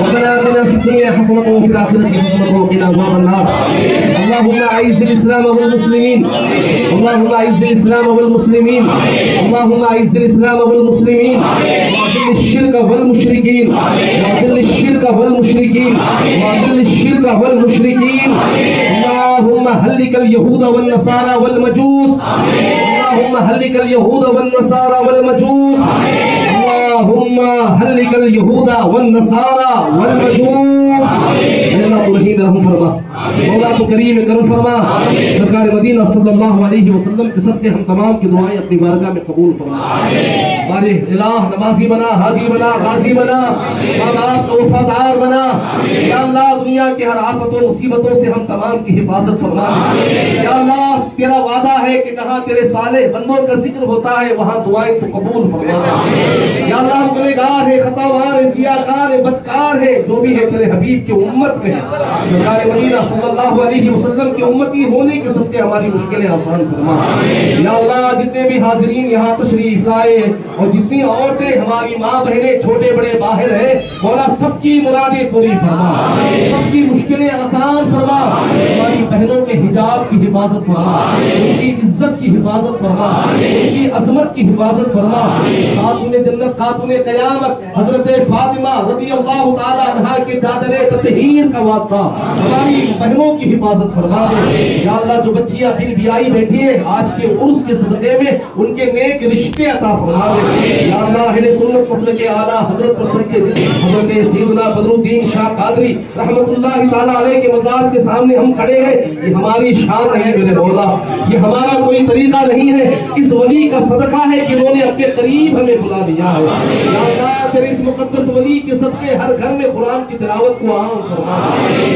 ربنا آتنا في الدنيا حسنة وفي الآخرة حسنة وقنا عذاب النار. اللهم أعز الإسلام والمسلمين، اللهم أعز الإسلام والمسلمين، اللهم أعز الإسلام والمسلمين، وأذل الشرك والمشركين، وأذل الشرك والمشركين، وأذل الشرك والمشركين. اللهم هلك اليهود والنصارى والمجوس، اللهم هلك اليهود والنصارى والمجوس، اللهم هلك اليهود والنصارى والمجوس. اللہ تو رحیم رحم فرما، مولا تو کریم کرم فرما، سرکار مدینہ صلی اللہ علیہ وسلم کے صدقے ہم تمام کی دعائیں اپنی بارگاہ میں قبول فرما۔ ہمارے الہ نمازی بنا، حاجی بنا، غازی بنا، ماں باپ کا وفادار بنا۔ یا اللہ دنیا کے ہر آفت و مصیبتوں سے ہم تمام کی حفاظت فرما۔ یا اللہ تیرا وعدہ ہے کہ جہاں تیرے صالح بندوں کا ذکر ہوتا ہے وہاں دعائیں تو قبول فرما۔ یا اللہ ہم گنہگار ہیں، خطاوار ہیں، سیاہکار ہیں، بدکار ہیں، جو بھی ہے تیرے حبیب کی امت میں سرکار مدینہ صلی اللہ علیہ وسلم کی امتی ہونے کے صدقے ہماری مشکلیں آسان فرما۔ یا اللہ جتنے بھی حاضرین یہاں تشریف لائے اور جتنی عورتیں ہماری ماں بہنیں چھوٹے بڑے باہر ہیں، مولا سب کی مرادیں پوری فرما، سب کی مشکلیں آسان فرما۔ ہماری بہنوں کے حجاب کی حفاظت فرما، ان کی عزت کی حفاظت فرما، ان کی عظمت کی حفاظت فرما۔ خاتون جنت، خاتون قیامت حضرت فاطمہ رضی اللہ تعالی عنہا کے چادر تطہیر کا واسطہ ہماری بہنوں کی حفاظت فرما دے۔ یا اللہ جو بچیاں پھر بھی آئی بیٹھی ہیں آج کے عرس کے صدقے میں ان کے نیک رشتے عطا فرما دے۔ یا اللہ اہل سنت مسلک اعلیٰ حضرت پر سچے دل حضرت سیدنا بدر الدین شاہ قادری رحمت اللہ تعالیٰ علیہ کے مزار کے سامنے ہم کھڑے ہیں، یہ ہماری شان ہے میرے مولا، یہ ہمارا کوئی طریقہ نہیں ہے، اس ولی کا صدقہ ہے کہ انہوں نے اپنے قریب ہمیں بلا لیا ہے۔ یا اللہ تیرے اس مقدس ولی کے صدقے ہر گھر میں قرآن کی تلاوت کو عام فرما۔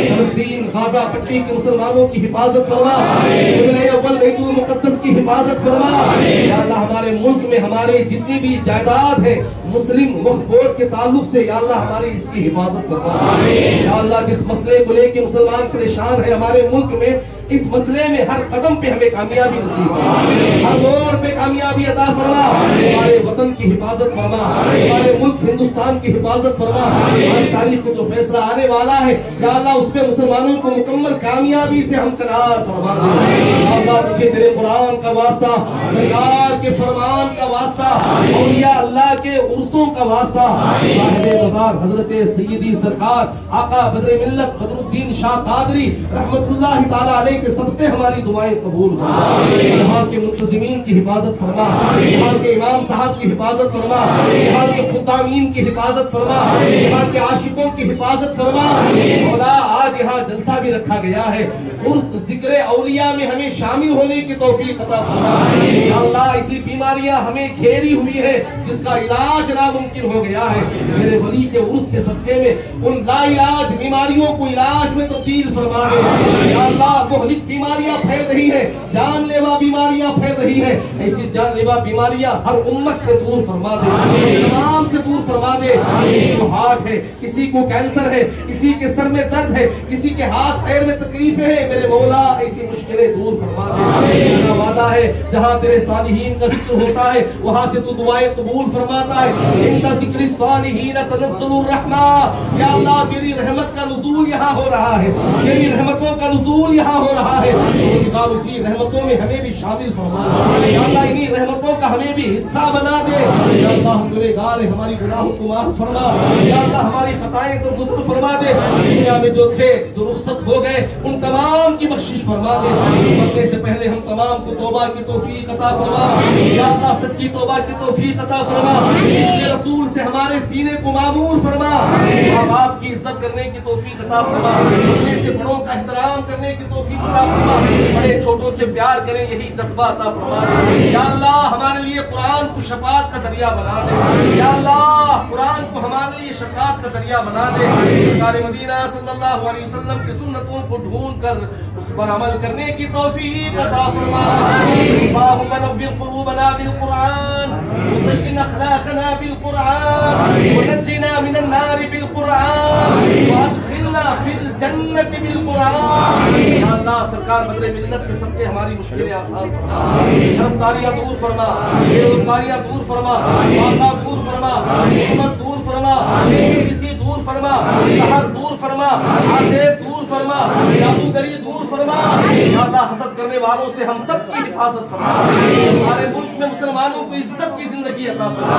فلسطین غازہ پٹی کے مسلمانوں کی حفاظت فرما، اول بیت المقدس کی حفاظت فرما۔ یا اللہ ہمارے ملک میں ہمارے جتنی بھی جائیداد ہے مسلم وقف بورڈ کے تعلق سے یا اللہ ہماری اس کی حفاظت فرما۔ یا اللہ جس مسئلے کو لے کے مسلمان پریشان ہے ہمارے ملک میں، اس مسئلے میں ہر قدم پہ ہمیں کامیابی نصیب فرما، ہر موڑ پہ کامیابی عطا فرما۔ ہمارے وطن کی حفاظت فرما، ہمارے ملک ہندوستان کی حفاظت فرما۔ آج تاریخ کو جو فیصلہ آنے والا ہے یا اللہ اس پہ مسلمانوں کو مکمل کامیابی سے ہمکنار فرما دے۔ یا اللہ تجھے تیرے قرآن کا واسطہ، سرکار کے فرمان کا واسطہ، اولیاء اللہ کے عرصوں کا واسطہ، صاحب مزار حضرت سیدی سرکار آقا بدر ملت بدر الدین شاہ قادری رحمت اللہ تعالیٰ علیہ کے صدقے ہماری دعائیں قبول فرما۔ یہاں کے منتظمین کی حفاظت فرما، یہاں کے امام صاحب کی حفاظت فرما، یہاں کے خدامین کی حفاظت فرما، یہاں کے عاشقوں کی حفاظت فرما۔ مولا آج یہاں جلسہ بھی رکھا گیا ہے، اس ذکر اولیاء میں ہمیں شامل ہونے کی توفیق عطا فرما۔ یا اللہ ایسی بیماریاں ہمیں گھیری ہوئی ہے جس کا علاج ناممکن ہو گیا ہے، میرے ولی کے عرس کے صدقے میں ان لا علاج بیماریوں کو علاج میں تبدیل فرما دے۔ یا اللہ مہلک بیماریاں پھیل رہی ہیں، جان لیوا بیماریاں پھیل رہی ہیں، ایسی جان لیوا بیماریاں ہر امت سے دور فرما دے، تمام سے دور فرما دے۔ کسی کو ہارٹ ہے، کسی کو کینسر ہے، کسی کے سر میں درد ہے، کسی کے ہاتھ پیر میں تکلیفیں ہیں، میرے مولا ایسی مشکلیں دور فرما دے۔ میرا وعدہ ہے جہاں تیرے صالحین کا ذکر ہوتا ہے وہاں سے تو دعائیں قبول فرماتا ہے۔ عند ذکر الصالحین تنزل الرحمہ، یا اللہ تیری رحمت کا نزول یہاں ہو رہا ہے، تیری رحمتوں کا نزول یہاں ہو رہا ہے، روزگار اسی رحمتوں میں ہمیں بھی شامل فرما دے۔ یا اللہ انہی رحمتوں کا ہمیں بھی حصہ بنا دے۔ یا اللہ ہم گنہگار ہیں، ہماری گناہوں کو معاف فرما۔ یا اللہ ہماری خطائیں درگزر فرما دے، دنیا میں جو تھے جو رخصت ہو گئے ان تمام کی بخشش فرما دے۔ مرنے سے پہلے ہم تمام کو توبہ توبہ کی توفیق عطا فرما یا اللہ سچی توبہ کی توفیق عطا فرما عشق رسول سے ہمارے سینے کو معمور فرما ماں باپ کی عزت کرنے کی توفیق عطا فرما بڑے سے بڑوں کا احترام کرنے کی توفیق عطا فرما بڑے چھوٹوں سے پیار کریں یہی جذبہ عطا فرما یا اللہ ہمارے لیے قرآن کو شفاعت کا ذریعہ بنا دے یا اللہ قرآن کو ہمارے لیے شفاعت کا ذریعہ بنا دے سرکار مدینہ صلی اللہ علیہ وسلم کی سنتوں کو ڈھونڈ کر اس پر عمل کرنے کی توفیق عطا فرما اللہم نور قلوبنا بالقرآن وزین اخلاقنا بالقرآن ونجنا من النار بالقرآن وادخلنا فی الجنت بالقرآن یا اللہ سرکار بدر ملت کے صدقے ہماری مشکلیں آسان فرما درستاریاں دور فرما بے روزگاریاں دور فرما فاقہ دور فرما حکمت دور فرما کسی دور فرما سحر دور فرما حاسد دور فرما جادوگری دور فرما یا اللہ حسد کرنے والوں سے ہم سب کی حفاظت فرما ہمارے ملک میں مسلمانوں کو عزت کی زندگی عطا فرما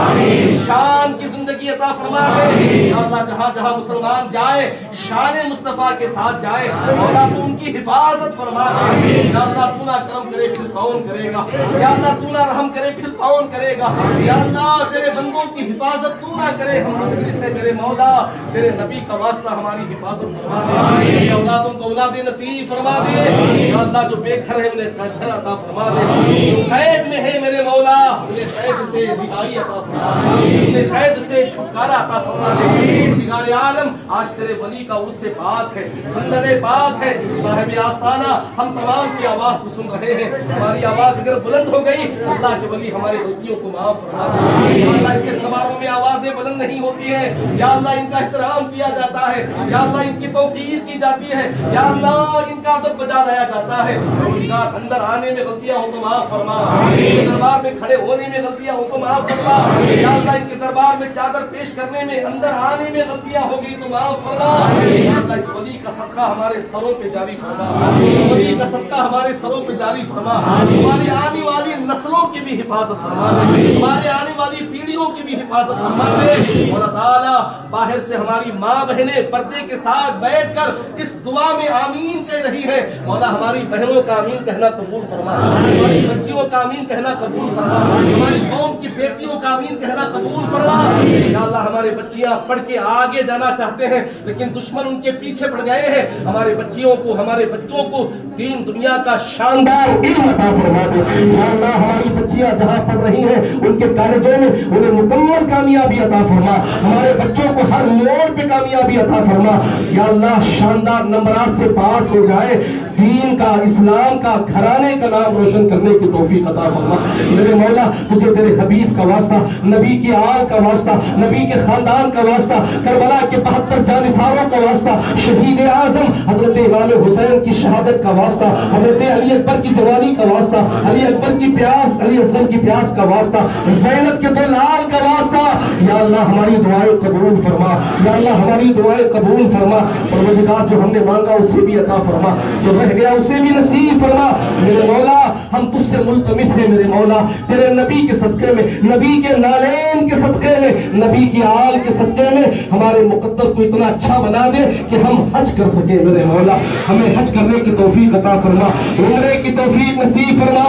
شان کی زندگی عطا فرما دے یا اللہ جہاں جہاں مسلمان جائے شان مصطفیٰ کے ساتھ جائے مولا تو ان کی حفاظت فرما دے یا اللہ تو نہ کرم کرے پھر کون کرے گا یا اللہ تو نہ رحم کرے پھر کون کرے گا یا اللہ تیرے بندوں کی حفاظت تو نہ کرے ہم مفلس سے میرے مولا تیرے نبی کا واسطہ ہماری حفاظت فرما دے یا اولادوں کو اولاد نصیب فرما دے یا اللہ جو بے گھر ہے انہیں گھر عطا فرما دے جو قید میں ہے میرے مولا انہیں قید سے رہائی عطا فرما دے انہیں قید سے چھٹکارا عطا فرما دے پروردگار عالم آج تیرے ولی کا عرس سے پاک ہے سندر پاک ہے صاحب آستانہ ہم تمام کی آواز کو سن رہے ہیں ہماری آواز اگر بلند ہو گئی اللہ کے ولی ہماری غلطیوں کو معاف فرما دے یا اللہ اسے درباروں میں آوازیں بلند نہیں ہوتی ہیں یا اللہ ان کا احترام کیا جاتا ہے یا اللہ ان کی توقیر کی جاتی ہے یا اللہ ان کا ادب بجا لایا جاتا ہے پروردگار اندر آنے میں غلطیاں ہو تو معاف فرما دربار میں کھڑے ہونے میں غلطیاں ہو تو معاف فرما یا اللہ ان کے دربار میں چادر پیش کرنے میں اندر آنے میں غلطیاں ہو گئی تو معاف فرما یا اللہ اس ولی کا صدقہ ہمارے سروں پہ جاری فرما اس ولی کا صدقہ ہمارے سروں پہ جاری فرما ہماری آنے والی نسلوں کی بھی حفاظت فرما ہمارے آنے والی پیڑھیوں کی بھی حفاظت فرما دے مولا تعالیٰ باہر سے ہماری ماں بہنیں پردے کے ساتھ بیٹھ کر اس دعا میں آمین کہہ رہی ہے مولا ہماری بہنوں کا آمین کہنا قبول فرما ہماری بچیوں کا آمین کہنا قبول فرما ہماری قوم کی بیٹیوں کا آمین کہنا قبول فرما یا اللہ ہمارے بچیاں پڑھ کے آگے جانا چاہتے ہیں لیکن دشمن ان کے پیچھے پڑ گئے ہیں ہمارے بچیوں کو ہمارے بچوں کو دین دنیا کا شاندار علم عطا فرما دے یا اللہ ہماری بچیاں جہاں پڑھ رہی ہیں ان کے کالجوں میں انہیں مکمل کامیابی عطا فرما ہمارے بچوں کو ہر موڑ پہ کامیابی عطا فرما یا اللہ شاندار نمبرات سے پاس ہو جائے دین کا اسلام کا گھرانے کا نام روشن کرنے کی توفیق عطا فرما میرے مولا تجھے تیرے حبیب کا واسطہ نبی کی آل کا واسطہ نبی کے خاندان کا واسطہ کربلا کے 72 جانثاروں کا واسطہ شہید اعظم حضرت امام حسین کی شہادت کا واسطہ حضرت علی اکبر کی جوانی کا واسطہ علی اکبر کی پیاس علی اصغر کی پیاس کا واسطہ زینب کے 2 لال کا واسطہ یا اللہ ہماری دعائیں قبول فرما یا اللہ ہماری دعائیں قبول فرما پروردگار جو ہم نے مانگا اسے بھی عطا فرما جو رہ گیا اسے بھی نصیب فرما میرے مولا ہم تجھ سے ملتمس ہیں میرے مولا تیرے نبی کے صدقے میں نبی کے نالین کے صدقے میں نبی کی آل کے صدقے میں ہمارے مقدر کو اتنا اچھا بنا دے کہ ہم حج کر سکیں میرے مولا ہمیں حج کرنے کی توفیق عطا فرما عمرے کی توفیق نصیب فرما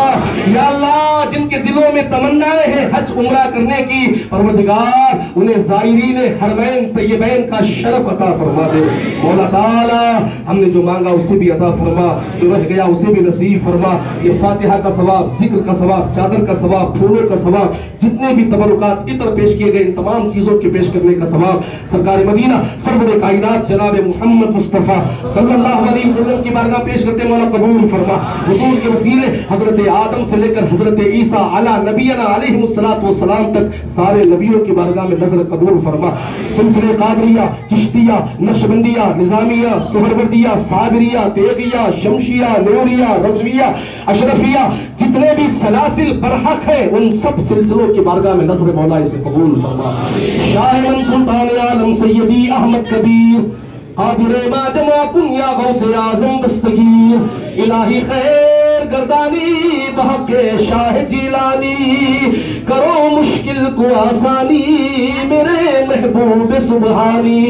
یا اللہ جن کے دلوں میں تمنائیں ہیں حج عمرہ کرنے کی پروردگار انہیں زائرین حرمین طیبین کا شرف عطا فرما دے مولا تعالی ہم نے جو مانگا اسے بھی عطا فرما جو رہ گیا اسے بھی نصیب فرما یہ فاتحہ کا ثواب ذکر کا ثواب چادر کا ثواب پھولوں کا ثواب جتنے بھی تبرکات عطر پیش کیے گئے ان تمام چیزوں کے پیش کرنے کا ثواب سرکار مدینہ سرور کائنات جناب محمد مصطفیٰ صلی اللہ علیہ وسلم کی بارگاہ پیش کرتے مولا قبول فرما حضور کے وسیلے حضرت آدم سے لے کر حضرت عیسیٰ علی نبینا علیہ السلام تک سارے نبیوں کی بارگاہ میں نظر قبول فرما سلسلے قادریہ چشتیہ نقشبندیہ نظامیہ سہروردیہ صابریہ تیغیہ شمشیہ نوریہ رضویہ اشرفیہ جتنے بھی سلاسل برحق ہیں ان سب سلسلوں کی بارگاہ میں نظر مولا اسے قبول فرما شاہ من سلطان عالم سیدی احمد کبیر قادر ما جمع کن یا غوث اعظم دستگیر الہی خیر گردانی بحق شاہ جیلانی کرو مشکل کو آسانی میرے محبوب سبحانی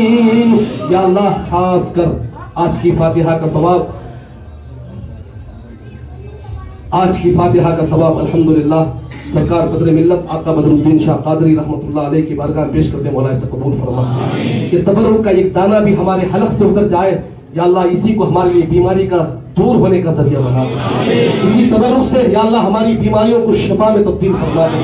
یا اللہ خاص کر آج کی فاتحہ کا ثواب آج کی فاتحہ کا ثواب الحمدللہ سرکار بدر ملت آقا بدرالدین شاہ قادری رحمۃ اللہ علیہ کی بارگاہ پیش کرتے مولا سے قبول فرما. یہ تبرک کا ایک دانہ بھی ہمارے حلق سے اتر جائے یا اللہ اسی کو ہمارے لیے بیماری کا دور ہونے کا ذریعہ بنا دے. اسی تبرک سے یا اللہ ہماری بیماریوں کو شفا میں تبدیل فرما دے.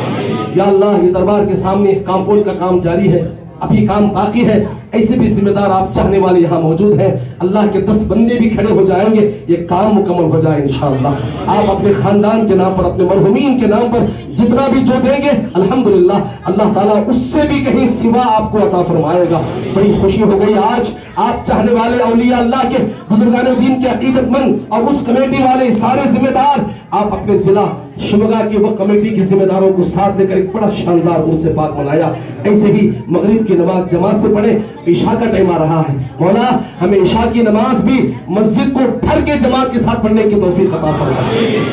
یا اللہ یہ دربار کے سامنے کامپاؤنڈ کا کام جاری ہے, ابھی کام باقی ہے, ایسے بھی ذمہ دار آپ چاہنے والے یہاں موجود ہیں. اللہ کے 10 بندے بھی کھڑے ہو جائیں گے, یہ کام مکمل ہو جائے انشاءاللہ. آپ اپنے خاندان کے نام پر, اپنے مرحومین کے نام پر جتنا بھی جو دیں گے الحمدللہ اللہ تعالیٰ اس سے بھی کہیں سوا آپ کو عطا فرمائے گا. بڑی خوشی ہو گئی آج آپ چاہنے والے اولیاء اللہ کے, بزرگان دین کے عقیدت مند اور اس کمیٹی والے سارے ذمہ دار, آپ اپنے ضلع شمگا کی وہ کمیٹی کے ذمہ داروں کو ساتھ لے کر ایک بڑا شاندار عرس پاک منایا. ایسے ہی مغرب کی نماز جماعت سے پڑھے, عشاء کا ٹائم آ رہا ہے. مولا ہمیں عشاء کی نماز بھی مسجد کو بھر کے جماعت کے ساتھ پڑھنے کی توفیق عطا فرما.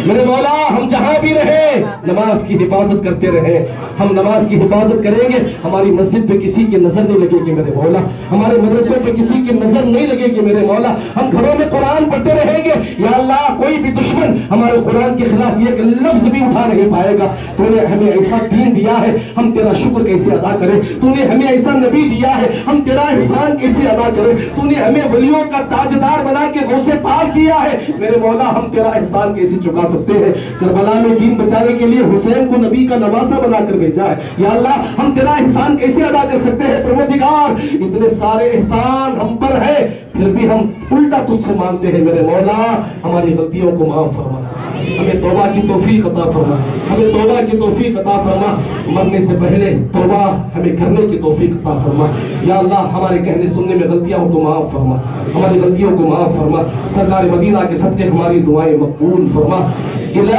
میرے مولا ہم جہاں بھی رہیں نماز کی حفاظت کرتے رہیں. ہم نماز کی حفاظت کریں گے, ہماری مسجد پہ کسی کی نظر نہیں لگے گی میرے مولا, ہمارے مدرسوں پہ کسی کی نظر نہیں لگے گی میرے مولا. ہم گھروں میں قرآن پڑھتے رہیں گے یا اللہ, کوئی بھی دشمن ہمارے قرآن کے خلاف ایک لفظ بھی اٹھا نہیں پائے گا. تو نے ہمیں ایسا دین دیا ہے, ہم تیرا شکر کیسے ادا کریں. تو نے ہمیں ایسا نبی دیا ہے, ہم تیرا احسان کیسے ادا کریں. تو نے ہمیں ولیوں کا تاجدار بنا کے غوث پاک کیا ہے میرے مولا, ہم تیرا احسان کیسے چکا سکتے ہیں. کربلا میں دین بچانے کے لیے حسین کو نبی کا نواسا بنا کر بھیجا ہے. یا اللہ ہم تیرا احسان کیسے ادا کر سکتے ہیں پروردگار. اتنے سارے احسان ہم پر ہے پھر بھی ہم الٹا تجھ سے مانتے ہیں میرے مولا. ہماری غلطیوں کو معاف فرما, ہمیں توبہ کی توفیق عطا فرما, ہمیں توبہ کی توفیق عطا فرما. مرنے سے پہلے توبہ ہمیں کرنے کی توفیق عطا فرما. یا اللہ ہمارے کہنے سننے میں غلطیاں ہوں تو معاف فرما, ہماری غلطیوں کو معاف فرما. سرکار مدینہ کے صدقے ہماری دعائیں مقبول فرما. الى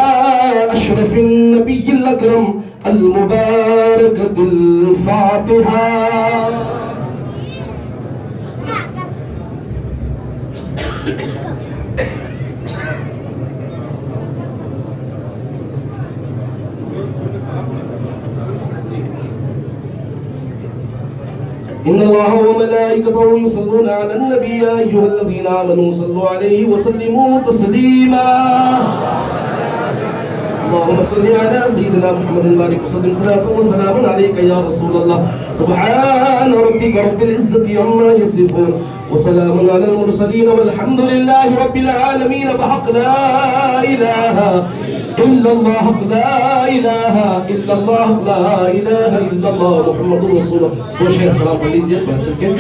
اشرف النبی الاکرم المبارکۃ الفاتحہ. إن الله وملائكته يصلون على النبي يا أيها الذين آمنوا صلوا عليه وسلموا تسليما. اللهم صل على سيدنا محمد وبارك وسلم صلاة وسلام عليك يا رسول الله. سبحان ربك رب العزة عما يصفون وسلام على المرسلين والحمد لله رب العالمين. بحق لا إله إلا الله, لا إله إلا الله, لا إله إلا الله محمد رسول الله. السلام علیکم.